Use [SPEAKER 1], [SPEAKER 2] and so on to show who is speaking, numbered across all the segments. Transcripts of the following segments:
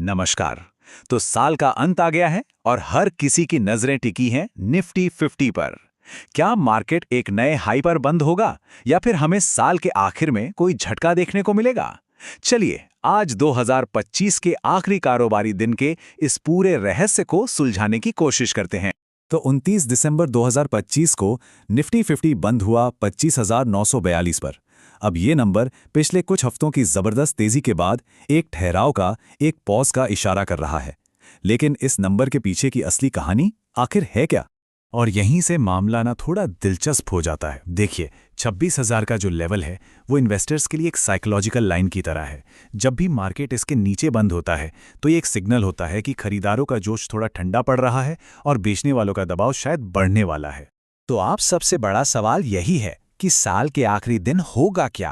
[SPEAKER 1] नमस्कार। तो साल का अंत आ गया है और हर किसी की नजरें टिकी हैं निफ्टी 50 पर। क्या मार्केट एक नए हाई पर बंद होगा या फिर हमें साल के आखिर में कोई झटका देखने को मिलेगा? चलिए आज 2025 के आखिरी कारोबारी दिन के इस पूरे रहस्य को सुलझाने की कोशिश करते हैं।
[SPEAKER 2] तो 29 दिसंबर 2025 को निफ्टी 50 बंद हुआ 25,942 पर। अब ये नंबर पिछले कुछ हफ्तों की जबरदस्त तेजी के बाद एक ठहराव का, एक पॉज का इशारा कर रहा है। लेकिन इस नंबर के पीछे की असली कहानी आखिर है क्या? और यहीं से मामला ना थोड़ा दिलचस्प हो जाता है। देखिए, 26,000 का जो लेवल है वो इन्वेस्टर्स के लिए एक साइकोलॉजिकल लाइन की तरह है। जब भी मार्केट इसके नीचे बंद होता है तो ये एक सिग्नल होता है कि खरीदारों का जोश थोड़ा ठंडा पड़ रहा है और बेचने वालों का दबाव शायद बढ़ने वाला है।
[SPEAKER 1] तो आप सबसे बड़ा सवाल यही है कि साल के आखिरी दिन होगा क्या?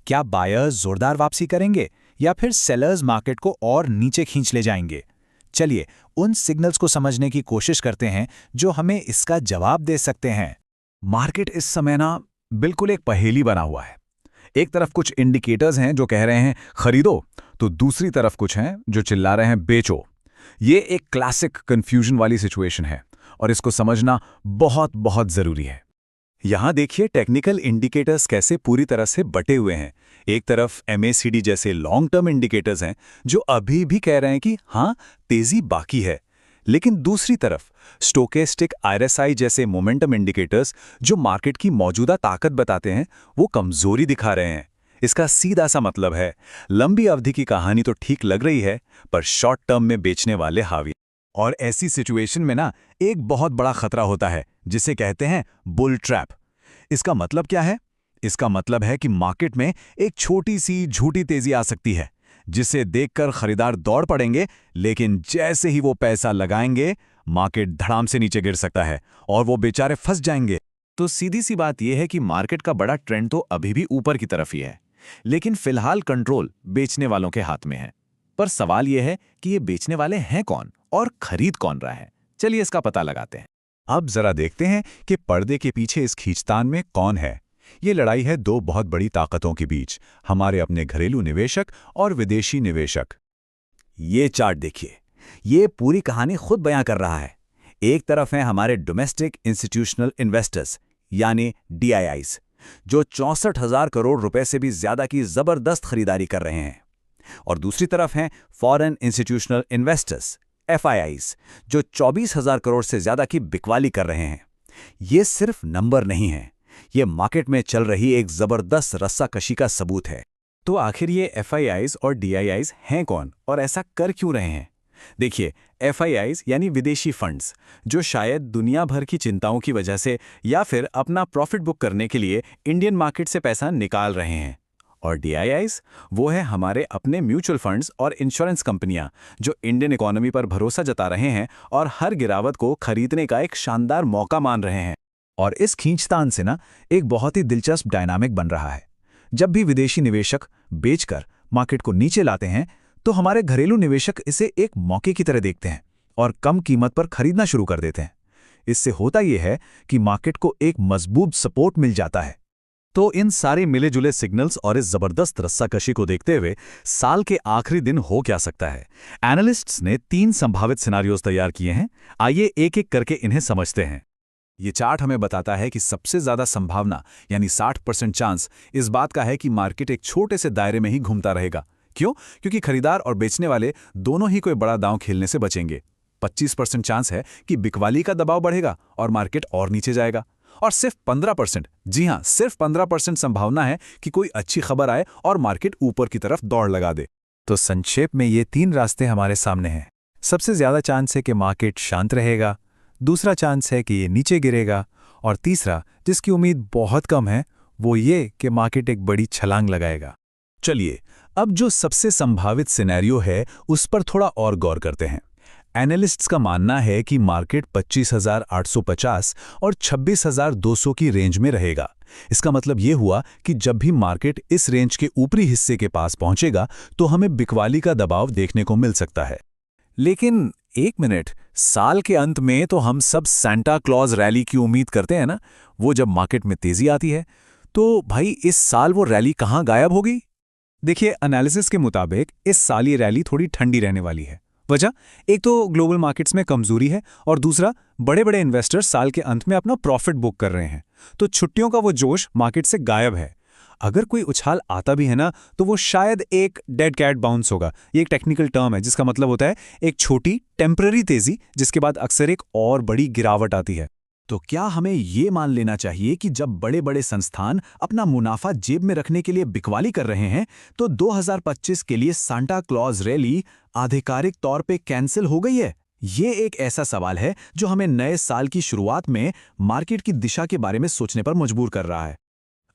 [SPEAKER 1] क्या बायर्स जोरदार वापसी करेंगे या फिर सेलर्स मार्केट को और नीचे खींच ले जाएंगे? चलिए उन सिग्नल्स को समझने की कोशिश करते हैं जो हमें इसका जवाब दे सकते हैं।
[SPEAKER 2] मार्केट इस समय ना बिल्कुल एक पहेली बना हुआ है। एक तरफ कुछ इंडिकेटर्स हैं जो कह रहे हैं खरीदो, तो दूसरी तरफ कुछ हैं जो चिल्ला रहे हैं बेचो। ये एक क्लासिक कंफ्यूजन वाली सिचुएशन है और इसको समझना बहुत बहुत जरूरी है।
[SPEAKER 1] यहां देखिए टेक्निकल इंडिकेटर्स कैसे पूरी तरह से बटे हुए हैं। एक तरफ MACD जैसे लॉन्ग टर्म इंडिकेटर्स हैं जो अभी भी कह रहे हैं कि हाँ, तेजी बाकी है, लेकिन दूसरी तरफ स्टोकेस्टिक RSI जैसे मोमेंटम इंडिकेटर्स जो मार्केट की मौजूदा ताकत बताते हैं वो कमजोरी दिखा रहे हैं। इसका सीधा सा मतलब है लंबी अवधि की कहानी तो ठीक लग रही है पर शॉर्ट टर्म में बेचने वाले हावी।
[SPEAKER 2] और ऐसी सिचुएशन में ना एक बहुत बड़ा खतरा होता है जिसे कहते हैं बुल ट्रैप। इसका मतलब क्या है? इसका मतलब है कि मार्केट में एक छोटी सी झूठी तेजी आ सकती है जिसे देखकर खरीदार दौड़ पड़ेंगे, लेकिन जैसे ही वो पैसा लगाएंगे मार्केट धड़ाम से नीचे गिर सकता है और वो बेचारे फंस जाएंगे।
[SPEAKER 1] तो सीधी सी बात यह है कि मार्केट का बड़ा ट्रेंड तो अभी भी ऊपर की तरफ ही है, लेकिन फिलहाल कंट्रोल बेचने वालों के हाथ में है। पर सवाल यह है कि ये बेचने वाले हैं कौन और खरीद कौन रहा है? चलिए इसका पता लगाते हैं।
[SPEAKER 2] अब जरा देखते हैं कि पर्दे के पीछे इस खींचतान में कौन है। ये लड़ाई है दो बहुत बड़ी ताकतों के बीच, हमारे अपने घरेलू निवेशक और विदेशी निवेशक।
[SPEAKER 1] ये चार्ट देखिए, ये पूरी कहानी खुद बयां कर रहा है। एक तरफ हैं हमारे डोमेस्टिक इंस्टीट्यूशनल इन्वेस्टर्स यानी DIIs, जो 64,000 करोड़ रुपए से भी ज्यादा की जबरदस्त खरीदारी कर रहे हैं। और दूसरी तरफ हैं फॉरेन इंस्टीट्यूशनल इन्वेस्टर्स FIIs, जो 24,000 करोड़ से ज्यादा की बिकवाली कर रहे हैं। ये सिर्फ नंबर नहीं है, ये मार्केट में चल रही एक जबरदस्त रस्साकशी का सबूत है। तो आखिर ये FIIs और DIIs हैं कौन और ऐसा कर क्यों रहे हैं? देखिए, FIIs यानी विदेशी फंड्स, जो शायद दुनिया भर की चिंताओं की वजह से या फिर अपना प्रॉफिट बुक करने के लिए इंडियन मार्केट से पैसा निकाल रहे हैं। और DIIs वो है हमारे अपने म्यूचुअल फंड्स और इंश्योरेंस कंपनियां जो इंडियन इकोनॉमी पर भरोसा जता रहे हैं और हर गिरावट को खरीदने का एक शानदार मौका मान रहे हैं।
[SPEAKER 2] और इस खींचतान से ना एक बहुत ही दिलचस्प डायनामिक बन रहा है। जब भी विदेशी निवेशक बेचकर मार्केट को नीचे लाते हैं तो हमारे घरेलू निवेशक इसे एक मौके की तरह देखते हैं और कम कीमत पर खरीदना शुरू कर देते हैं। इससे होता यह है कि मार्केट को एक मजबूत सपोर्ट मिल जाता है।
[SPEAKER 1] तो इन सारे मिले जुले सिग्नल्स और इस जबरदस्त रस्साकशी को देखते हुए साल के आखिरी दिन हो क्या सकता है? एनालिस्ट्स ने 3 संभावित सिनारियोज तैयार किए हैं। आइए एक एक करके इन्हें समझते हैं।
[SPEAKER 2] ये चार्ट हमें बताता है कि सबसे ज्यादा संभावना यानी 60% चांस इस बात का है कि मार्केट एक छोटे से दायरे में ही घूमता रहेगा। क्यों? क्योंकि खरीदार और बेचने वाले दोनों ही कोई बड़ा दांव खेलने से बचेंगे। 25% चांस है कि बिकवाली का दबाव बढ़ेगा और मार्केट और नीचे जाएगा। और सिर्फ 15%, जी हां, सिर्फ 15% संभावना है कि कोई अच्छी खबर आए और मार्केट ऊपर की तरफ दौड़ लगा दे।
[SPEAKER 1] तो संक्षेप में ये 3 रास्ते हमारे सामने हैं। सबसे ज्यादा चांस है कि मार्केट शांत रहेगा, दूसरा चांस है कि ये नीचे गिरेगा, और तीसरा, जिसकी उम्मीद बहुत कम है, वो ये कि मार्केट एक बड़ी छलांग लगाएगा।
[SPEAKER 2] चलिए अब जो सबसे संभावित सिनेरियो है उस पर थोड़ा और गौर करते हैं। एनालिस्ट्स का मानना है कि मार्केट 25,850 और 26,200 की रेंज में रहेगा। इसका मतलब ये हुआ कि जब भी मार्केट इस रेंज के ऊपरी हिस्से के पास पहुंचेगा तो हमें बिकवाली का दबाव देखने को मिल सकता है।
[SPEAKER 1] लेकिन एक मिनट, साल के अंत में तो हम सब सांता क्लॉज रैली की उम्मीद करते हैं ना? वो जब मार्केट में तेजी आती है तो भाई इस साल वो रैली कहां गायब हो गई?
[SPEAKER 2] देखिए, एनालिसिस के मुताबिक इस साल ये रैली थोड़ी ठंडी रहने वाली है। वजह, एक तो ग्लोबल मार्केट्स में कमजोरी है और दूसरा, बड़े बड़े इन्वेस्टर्स साल के अंत में अपना प्रॉफिट बुक कर रहे हैं, तो छुट्टियों का वो जोश मार्केट से गायब है। अगर कोई उछाल आता भी है ना, तो वो शायद एक डेड कैट बाउंस होगा। ये एक टेक्निकल टर्म है जिसका मतलब होता है एक छोटी टेम्पररी तेजी, जिसके बाद अक्सर एक और बड़ी गिरावट आती है।
[SPEAKER 1] तो क्या हमें ये मान लेना चाहिए कि जब बड़े बड़े संस्थान अपना मुनाफा जेब में रखने के लिए बिकवाली कर रहे हैं, तो 2025 के लिए सांता क्लॉज रैली आधिकारिक तौर पे कैंसिल हो गई है? ये एक ऐसा सवाल है जो हमें नए साल की शुरुआत में मार्केट की दिशा के बारे में सोचने पर मजबूर कर रहा है।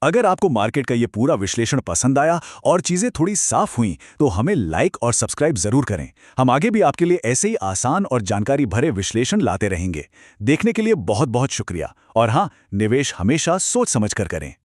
[SPEAKER 1] अगर आपको मार्केट का ये पूरा विश्लेषण पसंद आया और चीजें थोड़ी साफ हुई, तो हमें लाइक और सब्सक्राइब जरूर करें। हम आगे भी आपके लिए ऐसे ही आसान और जानकारी भरे विश्लेषण लाते रहेंगे। देखने के लिए बहुत बहुत शुक्रिया। और हाँ, निवेश हमेशा सोच समझ कर करें।